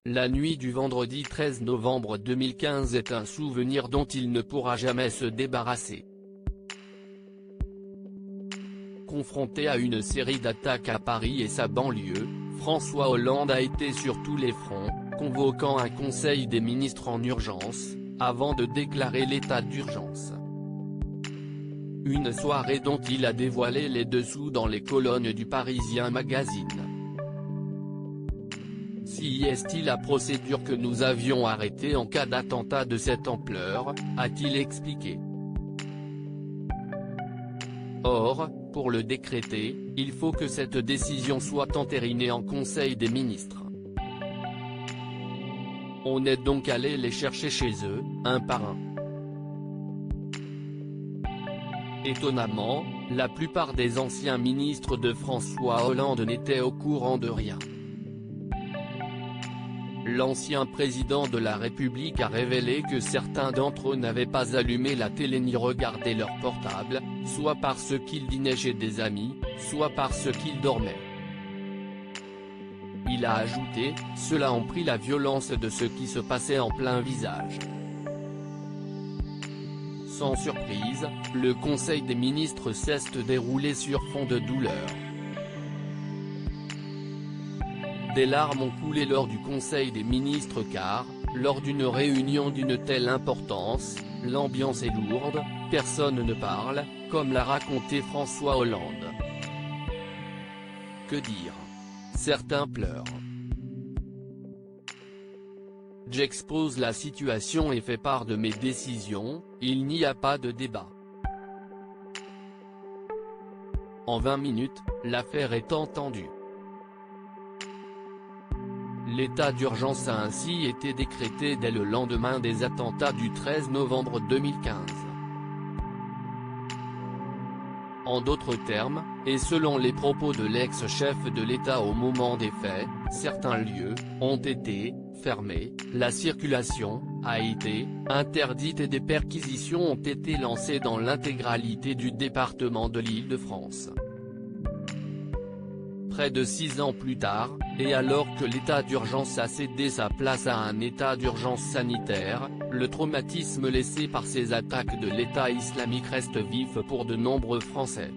La nuit du vendredi 13 novembre 2015 est un souvenir dont il ne pourra jamais se débarrasser. Confronté à une série d'attaques à Paris et sa banlieue, François Hollande a été sur tous les fronts, convoquant un conseil des ministres en urgence, avant de déclarer l'état d'urgence. Une soirée dont il a dévoilé les dessous dans les colonnes du Parisien Magazine. Si est-il la procédure que nous avions arrêtée en cas d'attentat de cette ampleur, a-t-il expliqué. Or, pour le décréter, il faut que cette décision soit entérinée en Conseil des ministres. On est donc allé les chercher chez eux, un par un. Étonnamment, la plupart des anciens ministres de François Hollande n'étaient au courant de rien. L'ancien président de la République a révélé que certains d'entre eux n'avaient pas allumé la télé ni regardé leur portable, soit parce qu'ils dînaient chez des amis, soit parce qu'ils dormaient. Il a ajouté, ceux-là ont pris la violence de ce qui se passait en plein visage. Sans surprise, le Conseil des ministres s'est déroulé sur fond de douleur. Des larmes ont coulé lors du Conseil des ministres car, lors d'une réunion d'une telle importance, l'ambiance est lourde, personne ne parle, comme l'a raconté François Hollande. Que dire? Certains pleurent. J'expose la situation et fais part de mes décisions, il n'y a pas de débat. En 20 minutes, l'affaire est entendue. L'état d'urgence a ainsi été décrété dès le lendemain des attentats du 13 novembre 2015. En d'autres termes, et selon les propos de l'ex-chef de l'État au moment des faits, certains lieux ont été fermés, la circulation a été interdite et des perquisitions ont été lancées dans l'intégralité du département de l'Île-de-France. Près de 6 ans plus tard, et alors que l'état d'urgence a cédé sa place à un état d'urgence sanitaire, le traumatisme laissé par ces attaques de l'État islamique reste vif pour de nombreux Français.